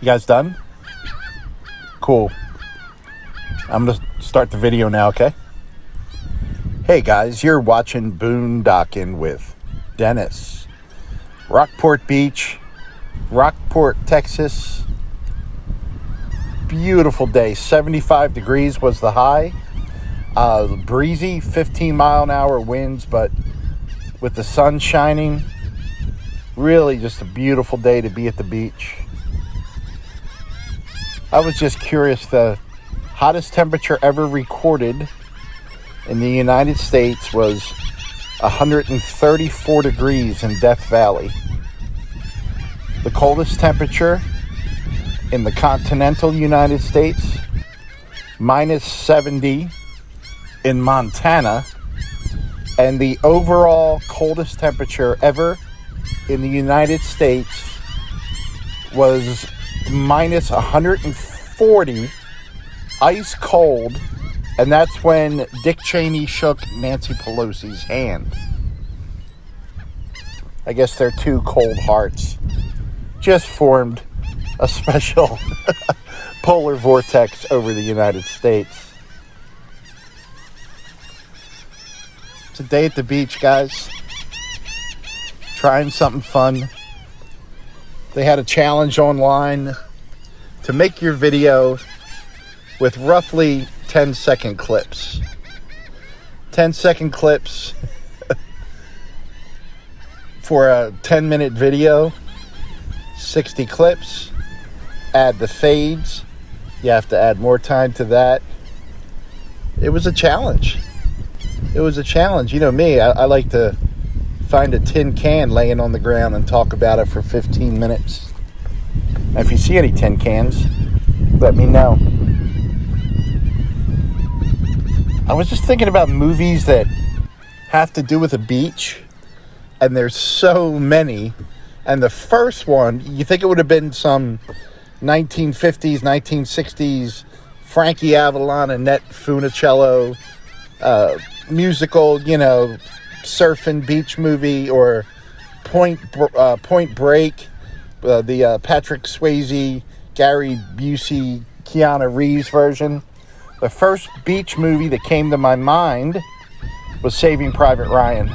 You guys done? Cool. I'm going to start the video now, okay? Hey guys, you're watching Boondocking with Dennis. Rockport Beach, Rockport, Texas. Beautiful day. 75 degrees was the high. Breezy, 15-mile-an-hour winds, but with the sun shining, really just a beautiful day to be at the beach. I was just curious, the hottest temperature ever recorded in the United States was 134 degrees in Death Valley. The coldest temperature in the continental United States, minus 70 in Montana, and the overall coldest temperature ever in the United States was minus 140, ice cold, and that's when Dick Cheney shook Nancy Pelosi's hand. I guess their two cold hearts just formed a special polar vortex over the United States. It's a day at the beach, guys. Trying something fun. They had a challenge online to make your video with roughly 10-second clips. 10-second clips for a 10-minute video. 60 clips. Add the fades. You have to add more time to that. It was a challenge. It was a challenge. You know me, I like to find a tin can laying on the ground and talk about it for 15 minutes. Now, if you see any tin cans, let me know. I was just thinking about movies that have to do with a beach, and there's so many. And the first one, you think it would have been some 1950s, 1960s Frankie Avalon, Annette Funicello musical, surfing beach movie, or Point Break, the Patrick Swayze, Gary Busey, Keanu Reeves version. The first beach movie that came to my mind was Saving Private Ryan.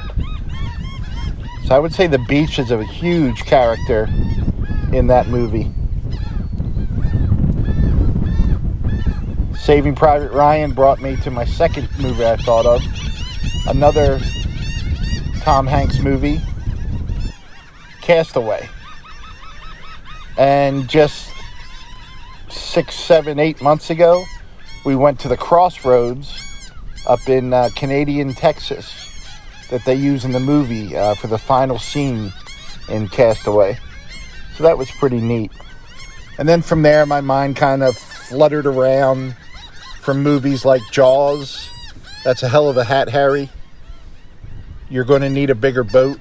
So I would say the beach is a huge character in that movie. Saving Private Ryan brought me to my second movie I thought of. Another Tom Hanks movie, Castaway. And just 6, 7, 8 months ago, we went to the Crossroads up in Canadian Texas that they use in the movie for the final scene in Castaway. So that was pretty neat. And then from there, my mind kind of fluttered around from movies like Jaws. That's a hell of a hat, Harry. You're going to need a bigger boat.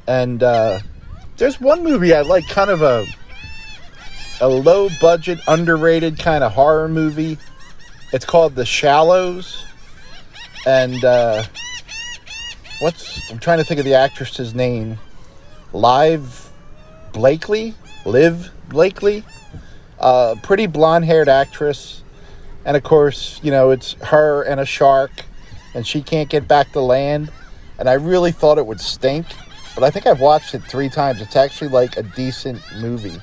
And there's one movie I like, kind of a low-budget, underrated kind of horror movie. It's called The Shallows. And I'm trying to think of the actress's name. Liv Blakely. Pretty blonde-haired actress. And of course, it's her and a shark, and she can't get back to land. And I really thought it would stink, but I think I've watched it 3 times. It's actually like a decent movie.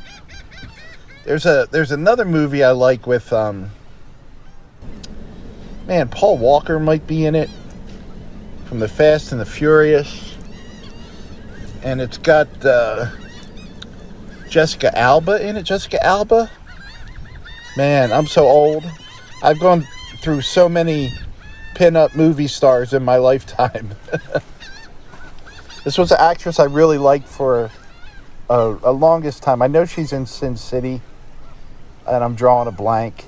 There's another movie I like with Paul Walker might be in it, from the Fast and the Furious, and it's got Jessica Alba in it. Jessica Alba, man, I'm so old. I've gone through so many pin-up movie stars in my lifetime. This was an actress I really liked for a longest time. I know she's in Sin City, and I'm drawing a blank.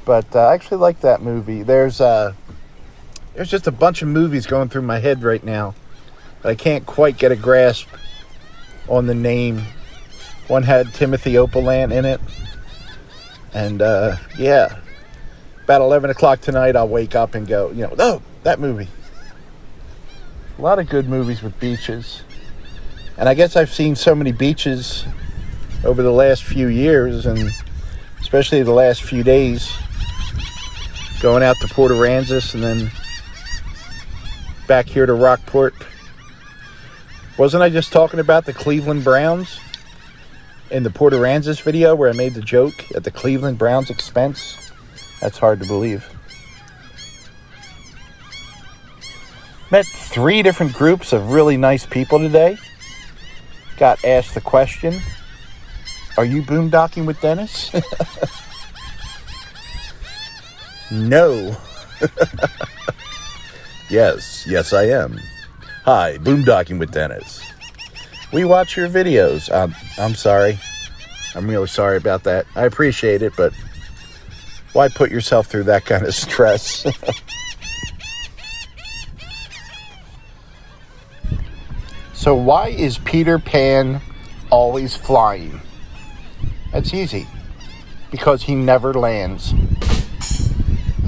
But I actually like that movie. There's just a bunch of movies going through my head right now. I can't quite get a grasp on the name. One had Timothy Opalant in it. And, yeah. About 11 o'clock tonight, I'll wake up and go, oh, that movie. A lot of good movies with beaches. And I guess I've seen so many beaches over the last few years, and especially the last few days, going out to Port Aransas and then back here to Rockport. Wasn't I just talking about the Cleveland Browns in the Port Aransas video where I made the joke at the Cleveland Browns expense? That's hard to believe. Met 3 different groups of really nice people today. Got asked the question, are you boondocking with Dennis? No. Yes, I am. Hi, boondocking with Dennis. We watch your videos. I'm sorry. I'm really sorry about that. I appreciate it, but why put yourself through that kind of stress? So why is Peter Pan always flying? That's easy. Because he never lands.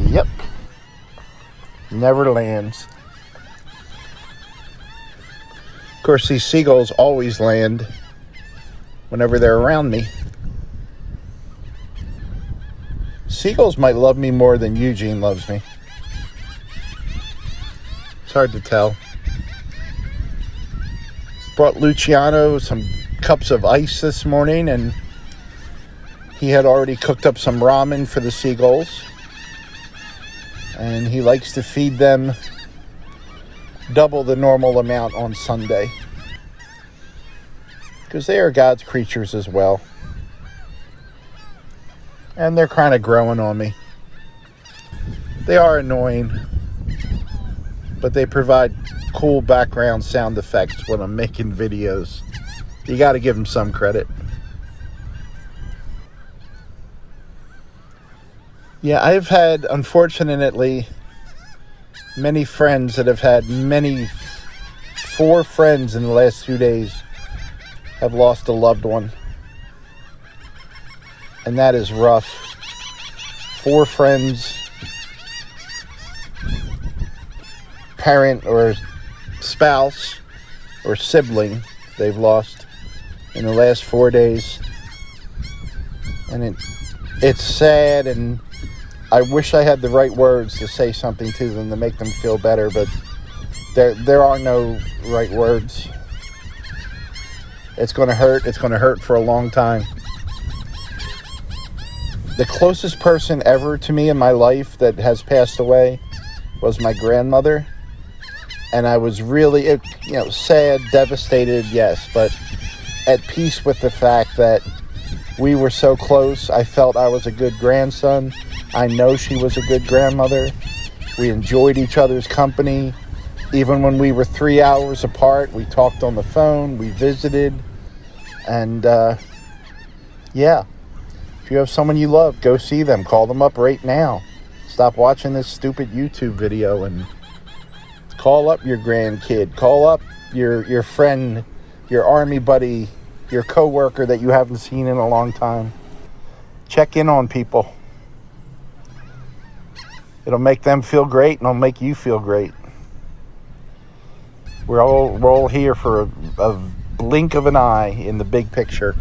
Yep. Never lands. Of course, these seagulls always land whenever they're around me. Seagulls might love me more than Eugene loves me. It's hard to tell. Brought Luciano some cups of ice this morning, and he had already cooked up some ramen for the seagulls. And he likes to feed them double the normal amount on Sunday, because they are God's creatures as well. And they're kind of growing on me. They are annoying, but they provide cool background sound effects when I'm making videos. You got to give them some credit. Yeah, I've had, unfortunately, many friends that have had 4 friends in the last 2 days have lost a loved one. And that is rough. 4 friends, parent or spouse or sibling they've lost in the last 4 days. And it's sad, and I wish I had the right words to say something to them to make them feel better, but there are no right words. It's going to hurt. It's going to hurt for a long time. The closest person ever to me in my life that has passed away was my grandmother. And I was really, sad, devastated, yes, but at peace with the fact that we were so close. I felt I was a good grandson. I know she was a good grandmother. We enjoyed each other's company. Even when we were 3 hours apart, we talked on the phone, we visited. And, if you have someone you love, go see them. Call them up right now. Stop watching this stupid YouTube video and call up your grandkid. Call up your friend, your army buddy, your coworker that you haven't seen in a long time. Check in on people. It'll make them feel great, and it'll make you feel great. We're all here for a blink of an eye in the big picture.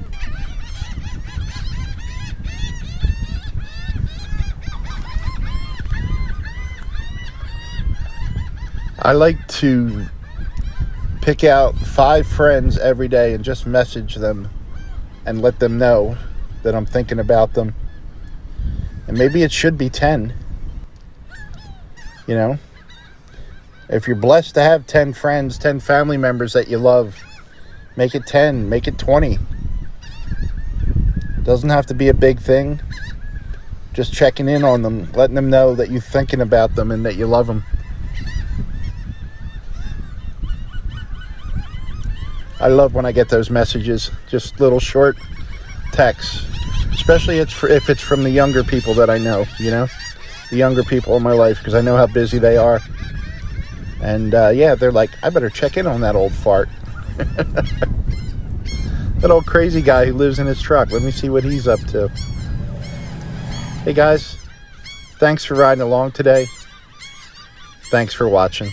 I like to pick out 5 friends every day and just message them and let them know that I'm thinking about them. And maybe it should be 10. If you're blessed to have 10 friends, 10 family members that you love, make it 10, make it 20. Doesn't have to be a big thing. Just checking in on them, letting them know that you're thinking about them and that you love them. I love when I get those messages, just little short texts, especially if it's from the younger people that I know, the younger people in my life, because I know how busy they are. And they're like, I better check in on that old fart. That old crazy guy who lives in his truck. Let me see what he's up to. Hey guys, thanks for riding along today. Thanks for watching.